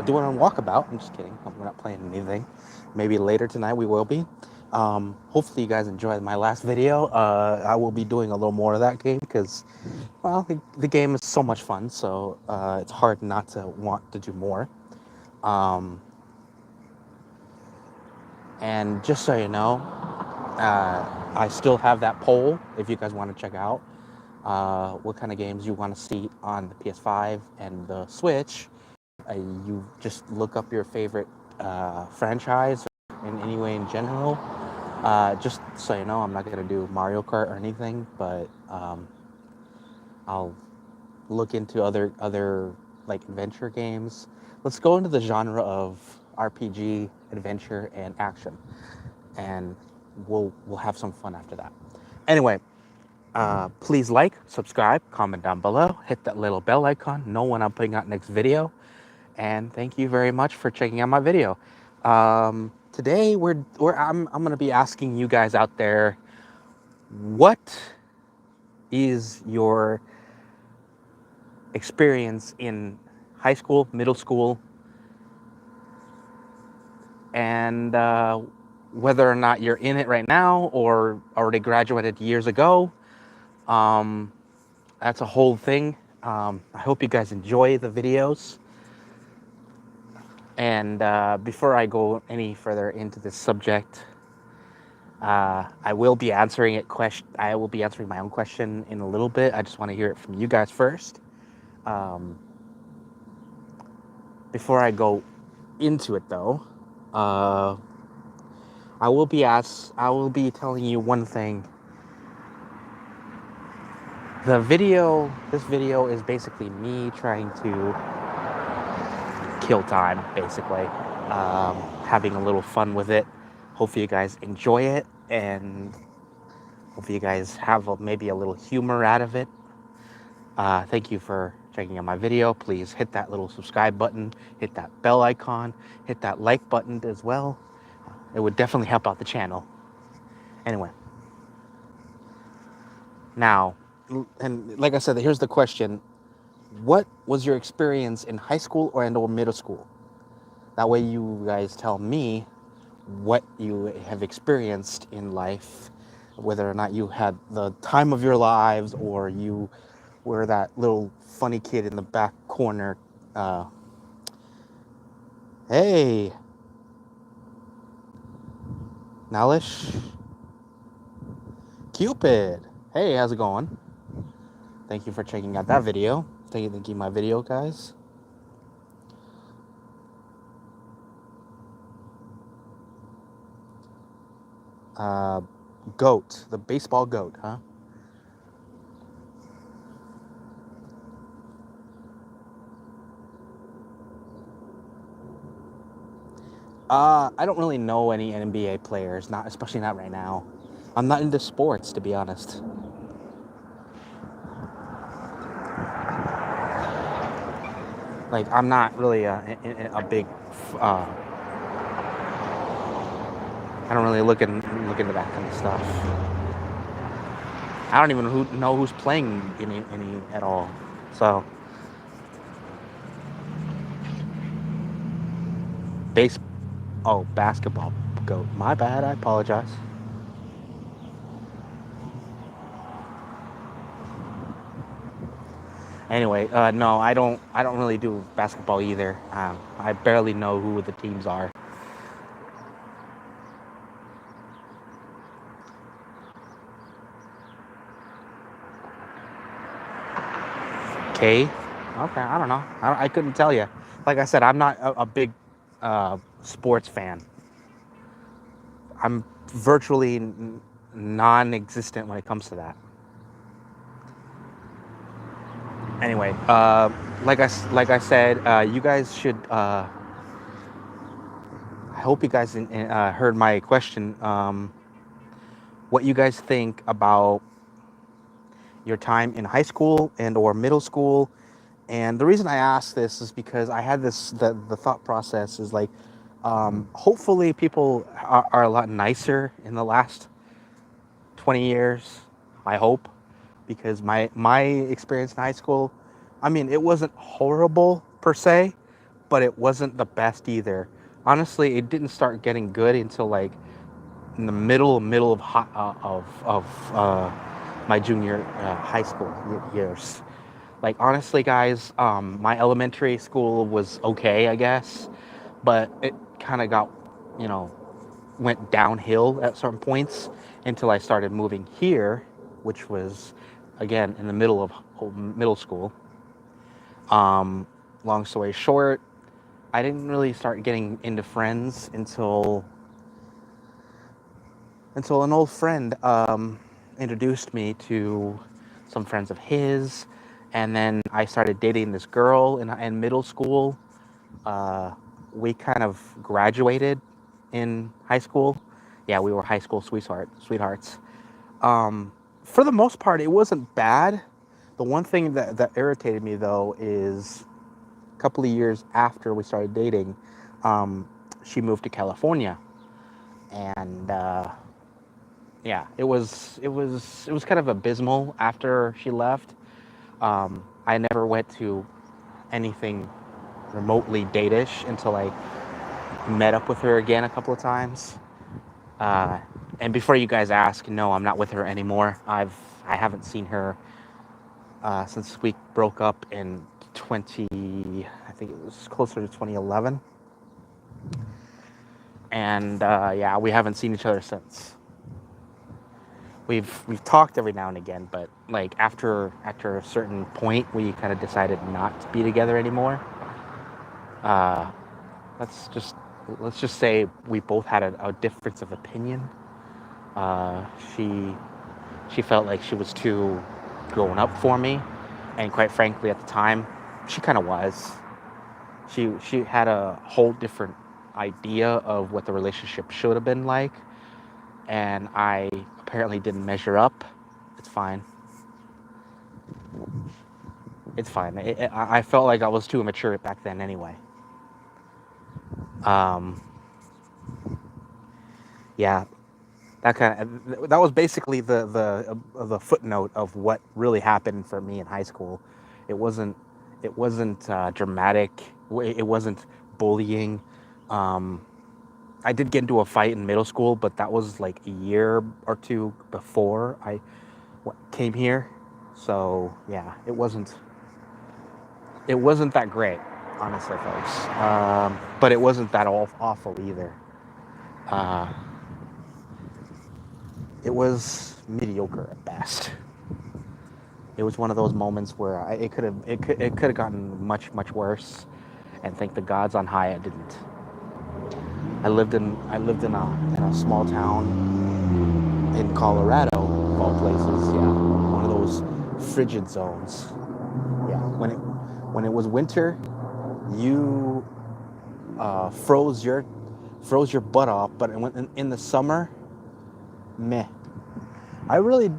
doing a walkabout. I'm just kidding. We're not playing anything. Maybe later tonight we will be. Hopefully you guys enjoyed my last video. I will be doing a little more of that game because, well, the game is so much fun. So it's hard not to want to do more. Um, and just so you know, I still have that poll if you guys want to check out what kind of games you want to see on the PS5 and the Switch. You just look up your favorite franchise in any way in general. Just so you know, I'm not going to do Mario Kart or anything, but I'll look into other like adventure games. Let's go into the genre of RPG, adventure, and action, and we'll have some fun after that. Anyway, please like, subscribe, comment down below, hit that little bell icon, know when I'm putting out next video, and thank you very much for checking out my video. Today I'm gonna be asking you guys out there, what is your experience in high school, middle school, and whether or not you're in it right now or already graduated years ago. That's a whole thing. I hope you guys enjoy the videos. And before I go any further into this subject, I will be answering I will be answering my own question in a little bit. I just want to hear it from you guys first. Before I go into it, though, I will be telling you one thing. This video is basically me trying to kill time, basically, having a little fun with it. Hopefully you guys enjoy it, and hopefully you guys have maybe a little humor out of it. Thank you for checking out my video. Please hit that little subscribe button, hit that bell icon, hit that like button as well. It would definitely help out the channel. Anyway, now, and like I said, here's the question. What was your experience in high school or middle school? That way you guys tell me what you have experienced in life, whether or not you had the time of your lives or you were that little funny kid in the back corner. Hey, Nalish, Cupid. Hey, how's it going? Thank you for checking out that video. Thank you, my video, guys. Goat, the baseball goat, huh? I don't really know any NBA players, especially not right now. I'm not into sports, to be honest. Like, I'm not really a big. I don't really look into that kind of stuff. I don't even know who's playing any at all. So, basketball goat. My bad. I apologize. Anyway, no, I don't really do basketball either. I barely know who the teams are. Okay, I don't know. I couldn't tell you. Like I said, I'm not a big sports fan. I'm virtually non-existent when it comes to that. Anyway, like I said, you guys should. I hope you guys heard my question. What you guys think about your time in high school or middle school? And the reason I ask this is because I had the thought process is like, hopefully people are a lot nicer in the last 20 years. I hope, because my experience in high school, I mean, it wasn't horrible per se, but it wasn't the best either. Honestly, it didn't start getting good until like in the middle of my junior high school years. Like honestly, guys, my elementary school was okay, I guess, but it kind of got, you know, went downhill at certain points until I started moving here, which was again in the middle of middle school. Long story short, I didn't really start getting into friends until an old friend introduced me to some friends of his, and then I started dating this girl in middle school. We kind of graduated in high school. Yeah, we were high school sweethearts. For the most part, it wasn't bad. The one thing that irritated me though is a couple of years after we started dating, she moved to California, and yeah, it was kind of abysmal after she left. I never went to anything remotely date-ish until I met up with her again a couple of times. And before you guys ask, no, I'm not with her anymore. I haven't seen her since we broke up in I think it was closer to 2011. And yeah, we haven't seen each other since. We've talked every now and again, but like after a certain point, we kind of decided not to be together anymore. Uh, let's just say we both had a difference of opinion. Uh, she she felt like she was too grown up for me, and quite frankly, at the time, she kind of was. She had a whole different idea of what the relationship should have been like, and I apparently didn't measure up. It's fine. It's fine. I felt like I was too immature back then anyway. Um, yeah, that was basically the footnote of what really happened for me in high school. It wasn't dramatic. It wasn't bullying. Um, I did get into a fight in middle school, but that was like a year or two before I came here. So yeah, it wasn't that great, honestly, folks. But it wasn't that awful either. Uh, it was mediocre at best. It was one of those moments where it could have gotten much worse, and thank the gods on high it didn't. I lived in a small town in Colorado, of all places. Yeah, one of those frigid zones. Yeah, when it was winter, you froze your butt off, but in the summer, meh. I really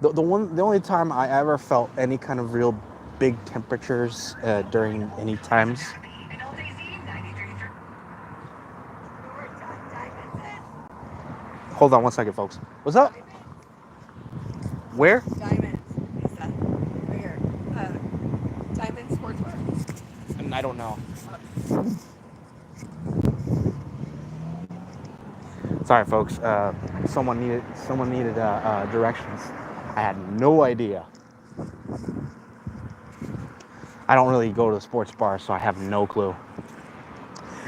the only time I ever felt any kind of real big temperatures during any times. Hold on one second, folks. What's up? Where? Diamond, Lisa. Right here. Diamond Sportswear. I don't know. Sorry, folks. Someone needed directions. I had no idea. I don't really go to the sports bar, so I have no clue.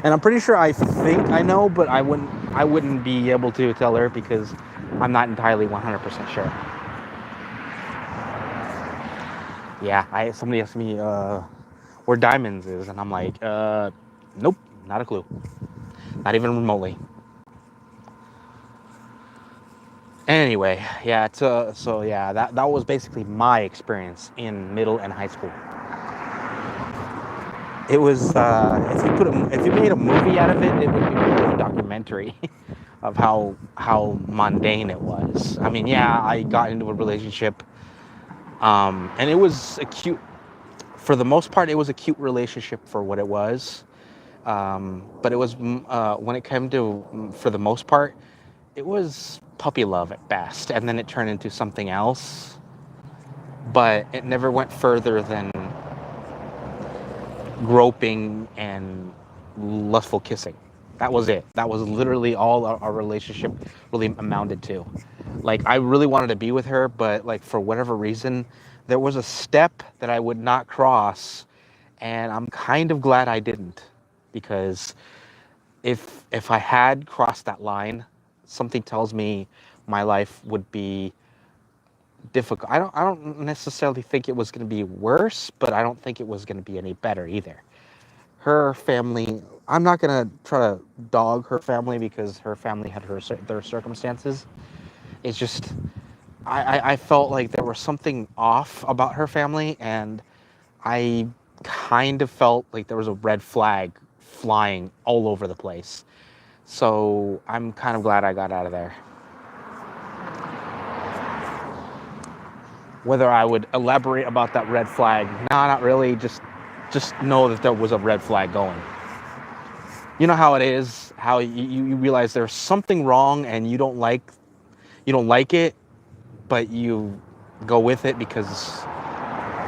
And I'm pretty sure I think I know, but I wouldn't be able to tell her because I'm not entirely 100% sure. Yeah, somebody asked me where Diamonds is, and I'm like, nope, not a clue, not even remotely. Anyway, yeah, so yeah, that was basically my experience in middle and high school. It was if you made a movie out of it, it would be more of a documentary of how mundane it was. I mean, yeah, I got into a relationship, and it was a cute. For the most part, it was a cute relationship for what it was. But it was when it came to, for the most part, it was puppy love at best, and then it turned into something else. But it never went further groping and lustful kissing. That was it. That was literally all our relationship really amounted to. Like, I really wanted to be with her, but like for whatever reason, there was a step that I would not cross, and I'm kind of glad I didn't, because if I had crossed that line, something tells me my life would be difficult. I don't necessarily think it was going to be worse, but I don't think it was going to be any better either. Her family, I'm not going to try to dog her family, because her family had their circumstances. It's just I felt like there was something off about her family, and I kind of felt like there was a red flag flying all over the place. So I'm kind of glad I got out of there. Whether I would elaborate about that red flag, no, not really. Just know that there was a red flag going. You know how it is, how you realize there's something wrong and you don't like it, but you go with it because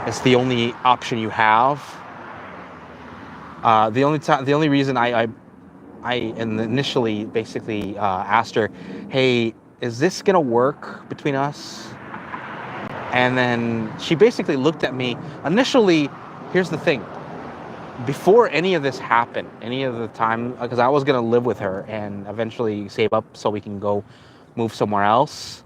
it's the only option you have. The only reason I initially basically asked her, "Hey, is this gonna work between us?" And then she basically looked at me. Initially, here's the thing. Before any of this happened, any of the time, because I was going to live with her and eventually save up so we can go move somewhere else.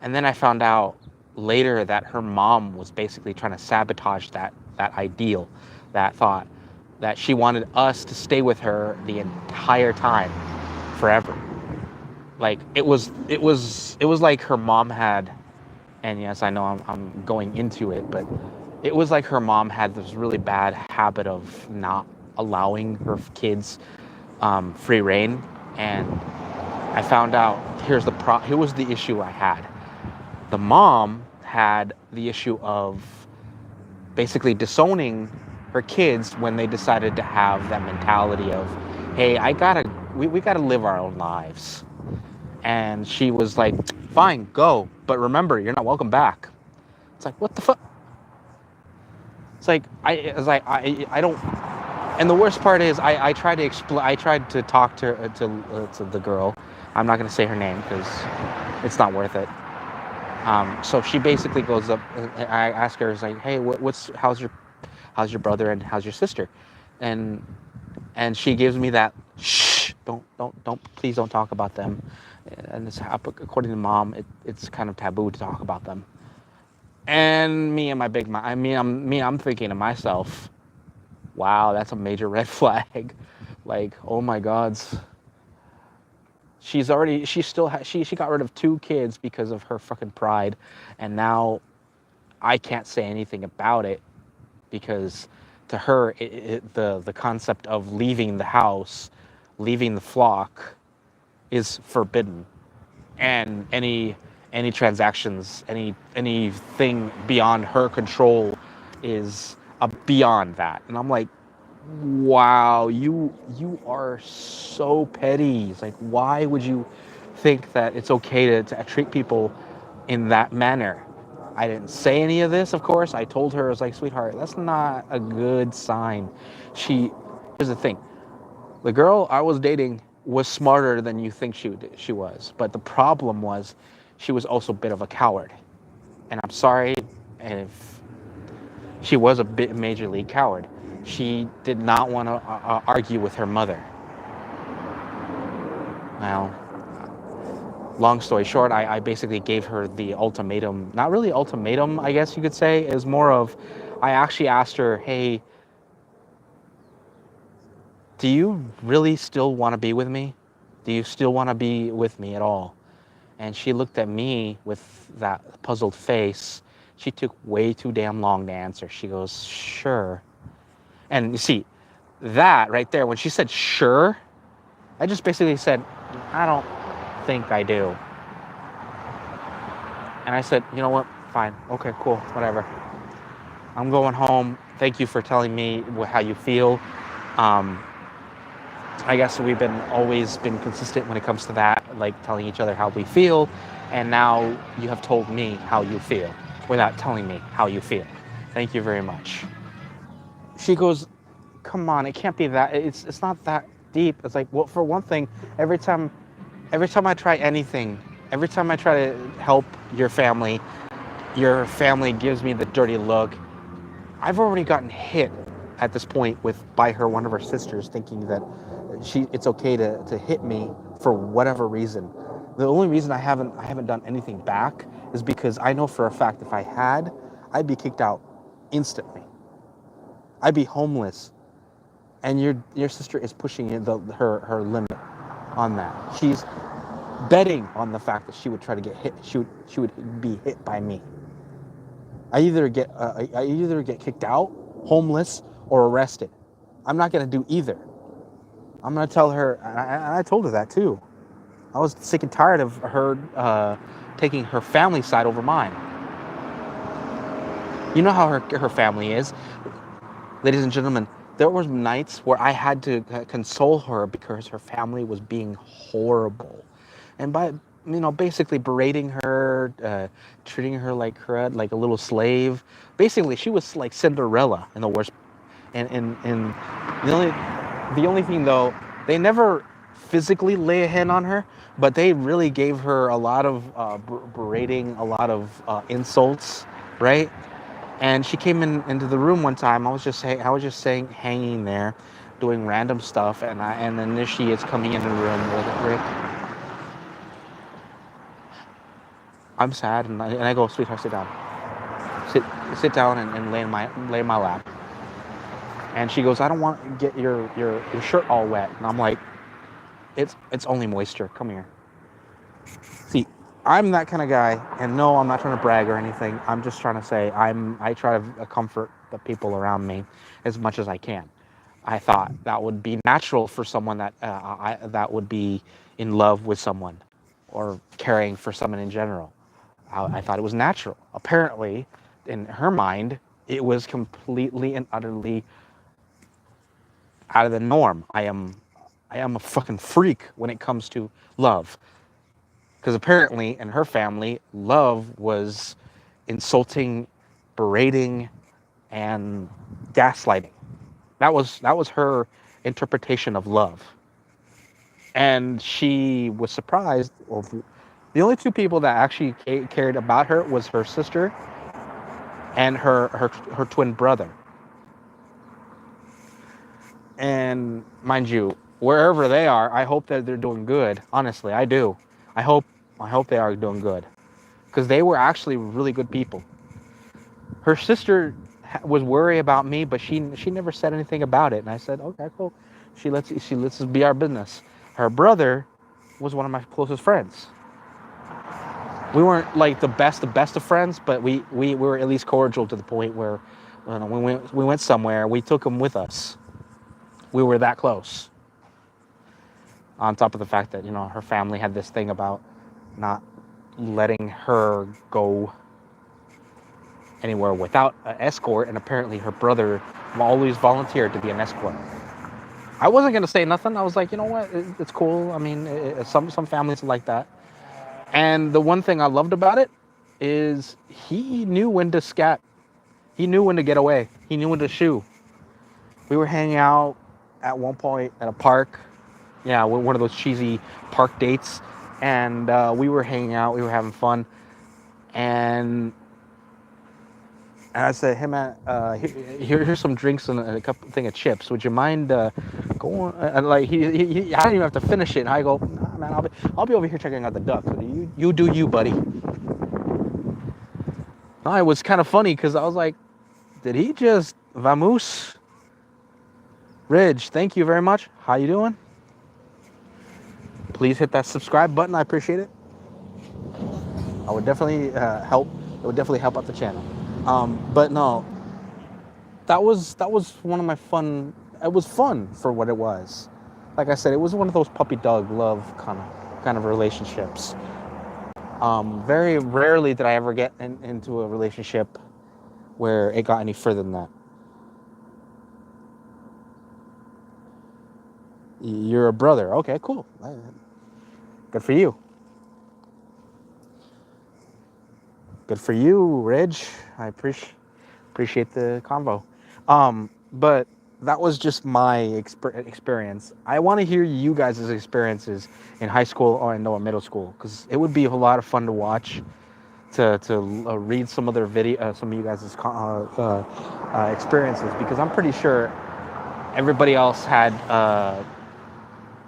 And then I found out later that her mom was basically trying to sabotage that ideal, that thought, that she wanted us to stay with her the entire time, forever. Like, it was like her mom had, and yes, I know I'm going into it, but it was like her mom had this really bad habit of not allowing her kids free reign. And I found out here was the issue I had. The mom had the issue of basically disowning her kids when they decided to have that mentality of, hey, we gotta live our own lives. And she was like, fine, go, but remember, you're not welcome back. It's like, what the fuck? It's like I don't. And the worst part is I tried to explain. I tried to talk to the girl. I'm not gonna say her name because it's not worth it. So she basically goes up. I ask her, it's like, hey, how's your brother and how's your sister? And she gives me that, shh, don't, please don't talk about them. And it's, according to mom, it's kind of taboo to talk about them. And me and my big mouth, I'm thinking to myself, wow, that's a major red flag. Like, oh my God. She got rid of 2 kids because of her fucking pride. And now I can't say anything about it because to her, the concept of leaving the house, leaving the flock is forbidden. And any transactions, anything beyond her control is beyond that. And I'm like, wow, you are so petty. It's like, why would you think that it's okay to treat people in that manner? I didn't say any of this, of course. I told her, I was like, sweetheart, that's not a good sign. Here's the thing. The girl I was dating was smarter than you think she was. But the problem was she was also a bit of a coward. And I'm sorry if she was a bit major league coward. She did not want to argue with her mother. Now, long story short, I basically gave her the ultimatum. Not really ultimatum, I guess you could say. It was more of, I actually asked her, hey, do you really still want to be with me? Do you still want to be with me at all? And she looked at me with that puzzled face. She took way too damn long to answer. She goes, sure. And you see, that right there, when she said sure, I just basically said, I don't think I do. And I said, you know what? Fine. Okay, cool. Whatever. I'm going home. Thank you for telling me how you feel. I guess we've always been consistent when it comes to that, like telling each other how we feel. And now you have told me how you feel without telling me how you feel. Thank you very much. She goes, come on, it can't be that. It's not that deep. It's like, well, for one thing, every time I try anything, every time I try to help your family gives me the dirty look. I've already gotten hit at this point by one of her sisters, thinking that it's okay to hit me for whatever reason. The only reason I haven't done anything back is because I know for a fact if I had, I'd be kicked out instantly. I'd be homeless, and your sister is pushing her limit on that. She's betting on the fact that she would try to get hit. She would be hit by me. I either get kicked out, homeless, or arrested. I'm not gonna do either. I'm gonna tell her, and I told her that too. I was sick and tired of her taking her family side over mine. You know how her family is, ladies and gentlemen. There was nights where I had to console her because her family was being horrible, and by basically berating her, treating her like crud, like a little slave. Basically, she was like Cinderella in the worst. And the only thing though, they never physically lay a hand on her, but they really gave her a lot of berating, a lot of insults, right? And she came into the room one time. I was just saying, hanging there, doing random stuff, and then there she is coming into the room with Rick. I'm sad, and I go, sweetheart, sit down. Sit down and lay in my lap. And she goes, I don't want to get your shirt all wet. And I'm like, it's only moisture. Come here. See, I'm that kind of guy, and no, I'm not trying to brag or anything. I'm just trying to say I try to comfort the people around me as much as I can. I thought that would be natural for someone that would be in love with someone or caring for someone in general. I thought it was natural. Apparently, in her mind, it was completely and utterly out of the norm. I am a fucking freak when it comes to love. Because apparently, in her family, love was insulting, berating, and gaslighting. That was her interpretation of love. And she was surprised. The only two people that actually cared about her was her sister and her twin brother. And mind you, wherever they are, I hope that they're doing good. Honestly, I do. I hope they are doing good, because they were actually really good people. Her sister was worried about me, but she never said anything about it. And I said, okay, cool. She lets us be our business. Her brother was one of my closest friends. We weren't like the best of friends, but we were at least cordial to the point where we went somewhere, we took him with us. We were that close. On top of the fact that, her family had this thing about not letting her go anywhere without an escort, and apparently her brother always volunteered to be an escort. I wasn't going to say nothing. I was like, you know what? It's cool. I mean, some families are like that. And the one thing I loved about it is he knew when to scat. He knew when to get away. He knew when to shoo. We were hanging out at one point at a park. Yeah, one of those cheesy park dates. And we were hanging out. We were having fun. And I said, hey, man, here's some drinks and a thing of chips. Would you mind going? And like, I didn't even have to finish it. And I go, nah, man, I'll be over here checking out the ducks. You do you, buddy. No, it was kind of funny because I was like, did he just vamoose? Ridge, thank you very much. How you doing? Please hit that subscribe button. I appreciate it. I would definitely help. It would definitely help out the channel. But no, that was one of my fun. It was fun for what it was. Like I said, it was one of those puppy dog love kind of relationships. Very rarely did I ever get into a relationship where it got any further than that. You're a brother. Okay, cool. Good for you. Good for you, Reg. I appreciate the convo. But that was just my experience. I want to hear you guys' experiences in high school or in middle school, because it would be a lot of fun to watch, to read some of their some of you guys' experiences, because I'm pretty sure everybody else had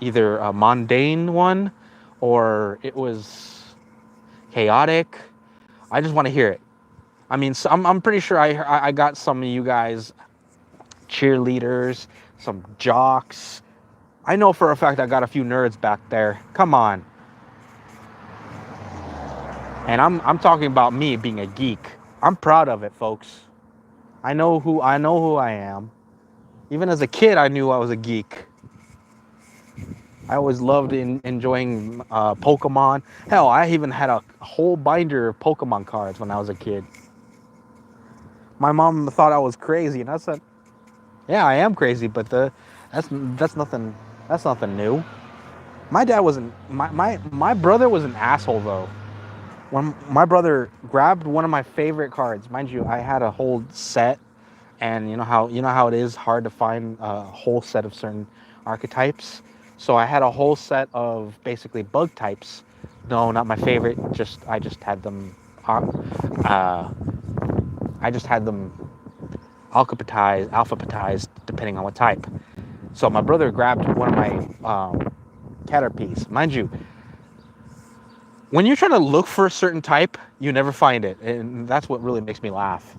either a mundane one or it was chaotic. I just want to hear it. I mean, so I'm pretty sure I got some of you guys cheerleaders, some jocks. I know for a fact I got a few nerds back there. Come on. And I'm talking about me being a geek. I'm proud of it, folks. I know who I am. Even as a kid, I knew I was a geek. I always loved enjoying Pokemon. Hell, I even had a whole binder of Pokemon cards when I was a kid. My mom thought I was crazy, and I said, "Yeah, I am crazy, but that's nothing. That's nothing new." My dad wasn't. My brother was an asshole though. When my brother grabbed one of my favorite cards, mind you, I had a whole set, and you know how it is hard to find a whole set of certain archetypes. So I had a whole set of basically bug types. No, not my favorite. I just had them. I just had them alphabetized depending on what type. So my brother grabbed one of my Caterpies. Mind you, when you're trying to look for a certain type, you never find it, and that's what really makes me laugh.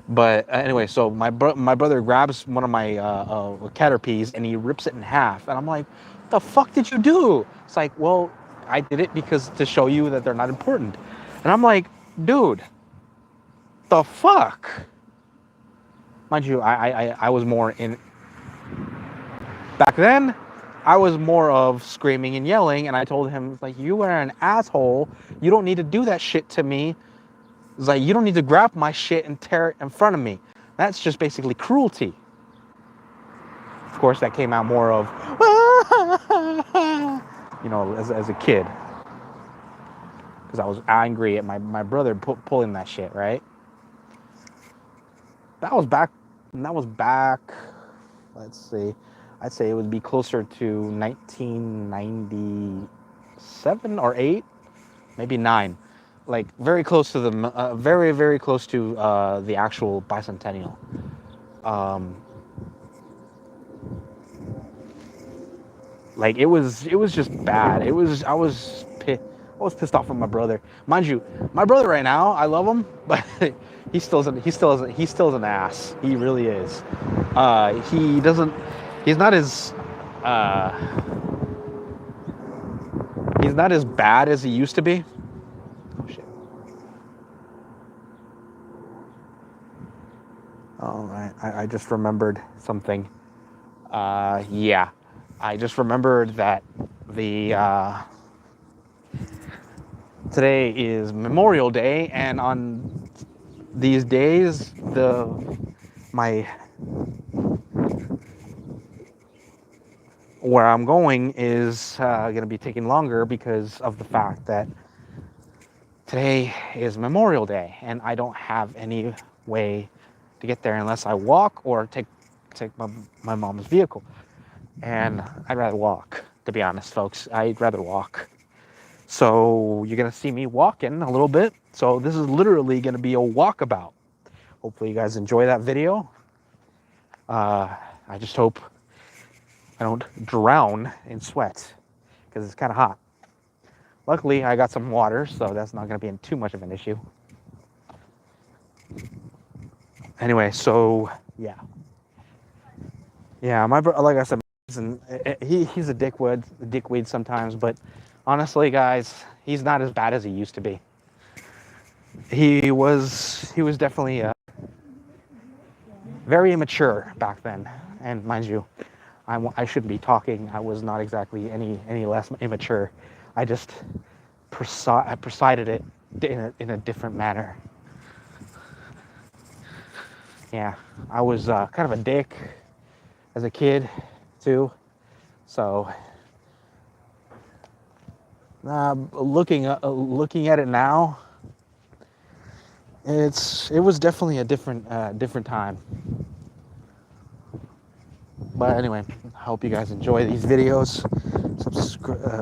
But anyway, so my brother grabs one of my Caterpies and he rips it in half, and I'm like, "What the fuck did you do?" It's like, "Well, I did it because to show you that they're not important," and I'm like, "Dude, the fuck." Mind you, I was more in back then. I was more of screaming and yelling, and I told him, like, "You are an asshole. You don't need to do that shit to me. It's like, you don't need to grab my shit and tear it in front of me. That's just basically cruelty." Of course, that came out more of, you know, as a kid. Because I was angry at my brother pulling that shit, right? That was back, let's see, I'd say it would be closer to 1997 or 8, maybe 9. Like very close to the, very, very close to the actual bicentennial. Like it was just bad. I was pissed off at my brother. Mind you, my brother right now, I love him, but he's still an ass. He really is. He's not as he's not as bad as he used to be. Oh shit. Oh, I just remembered something. Yeah. I just remembered that today is Memorial Day, and on these days, where I'm going is going to be taking longer because of the fact that today is Memorial Day, and I don't have any way to get there unless I walk or take my mom's vehicle. And I'd rather walk, to be honest, folks. I'd rather walk. So you're going to see me walking a little bit. So this is literally going to be a walkabout. Hopefully you guys enjoy that video. I just hope I don't drown in sweat because it's kind of hot. Luckily, I got some water, so that's not going to be too much of an issue. Anyway, so yeah. Yeah, like I said, he's a dickweed sometimes, but honestly, guys, he's not as bad as he used to be. He was definitely very immature back then, and mind you, I shouldn't be talking. I was not exactly any less immature. I just presided it in a different manner. Yeah, I was kind of a dick as a kid too. So looking at it now, it was definitely a different time. But anyway, I hope you guys enjoy these videos.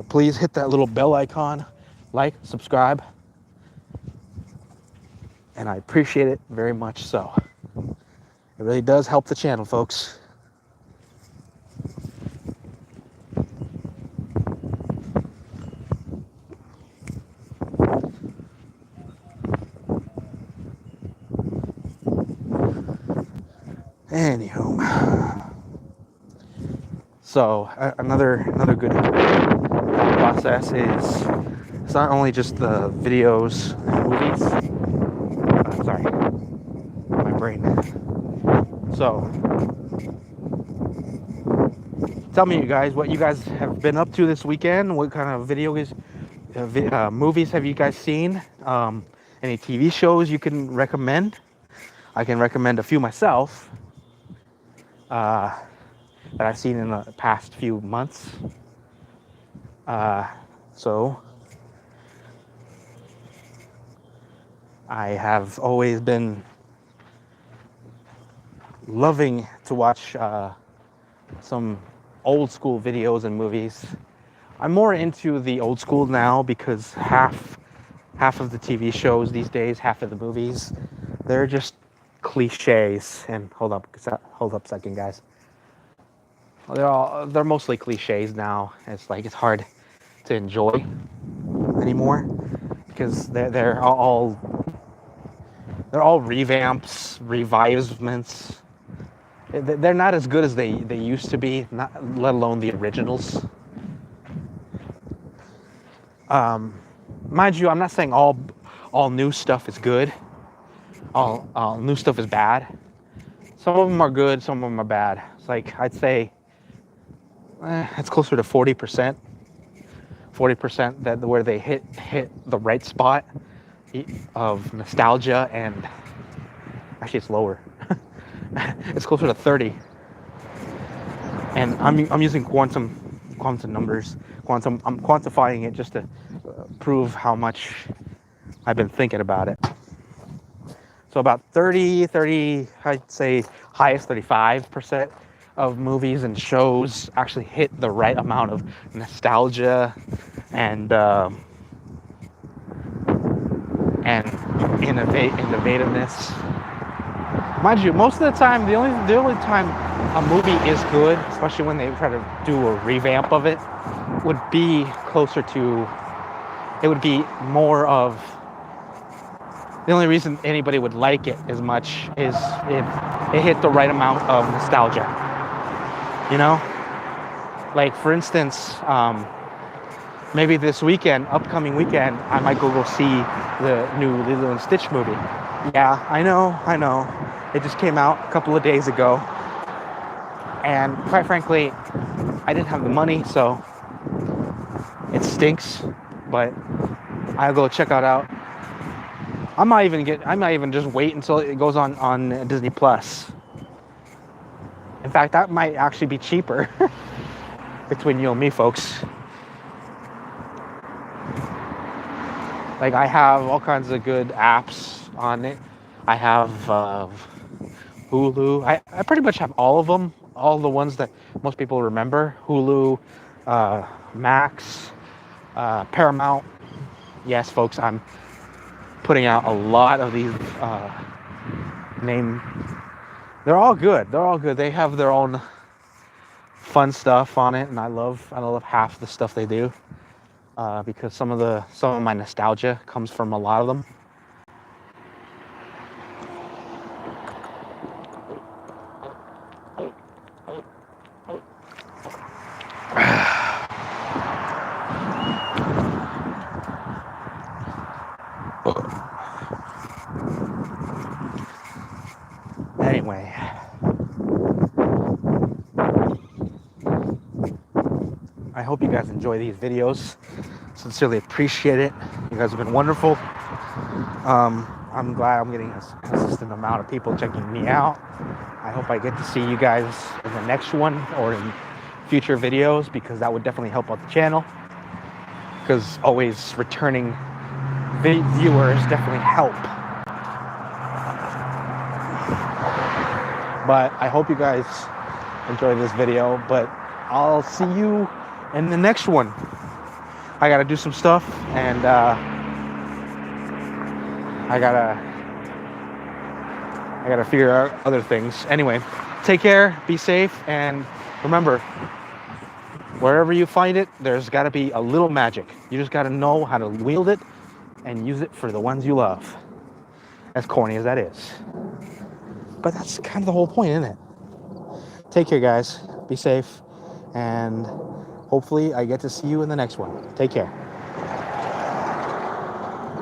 Please hit that little bell icon, like, subscribe, and I appreciate it very much so. It really does help the channel, folks. Anywho, so another good process is it's not only just the videos and movies. Sorry, my brain. So, tell me, you guys, what you guys have been up to this weekend. What kind of movies have you guys seen? Any TV shows you can recommend? I can recommend a few myself that I've seen in the past few months. So I have always been loving to watch some old school videos and movies. I'm more into the old school now because half of the TV shows these days, half of the movies, they're just cliches. And hold up a second, guys. They're mostly cliches now. It's like it's hard to enjoy anymore because they're all revamps, revisements. They're not as good as they used to be, not let alone the originals. Mind you, I'm not saying all new stuff is good. All new stuff is bad. Some of them are good, some of them are bad. It's like I'd say it's closer to 40%. 40% that where they hit the right spot of nostalgia, and actually it's lower. It's closer to 30. And I'm using quantum numbers. I'm quantifying it just to prove how much I've been thinking about it. So about 30, I'd say highest 35% of movies and shows actually hit the right amount of nostalgia and innovativeness. Mind you, most of the time, the only time a movie is good, especially when they try to do a revamp of it, would be closer to. It would be more of. The only reason anybody would like it as much is if it hit the right amount of nostalgia. You know? Like, for instance, maybe this upcoming weekend, I might go see the new Lilo and Stitch movie. Yeah, I know. It just came out a couple of days ago. And quite frankly, I didn't have the money, so it stinks. But I'll go check it out. I might even just wait until it goes on Disney Plus. In fact, that might actually be cheaper between you and me, folks. Like, I have all kinds of good apps on it. I have Hulu. I pretty much have all of them. All the ones that most people remember. Hulu, Max, Paramount. Yes, folks, I'm putting out a lot of these They're all good. They have their own fun stuff on it, and I love half the stuff they do because some of my nostalgia comes from a lot of them. Anyway, I hope you guys enjoy these videos. Sincerely appreciate it. You guys have been wonderful. I'm glad I'm getting a consistent amount of people checking me out. I hope I get to see you guys in the next one or in future videos, because that would definitely help out the channel. Because always returning viewers definitely help. But I hope you guys enjoy this video, but I'll see you in the next one. I gotta do some stuff, and I gotta figure out other things. Anyway, take care, be safe, and remember, wherever you find it, there's got to be a little magic. You just got to know how to wield it and use it for the ones you love. As corny as that is. But that's kind of the whole point, isn't it? Take care, guys. Be safe. And hopefully I get to see you in the next one. Take care.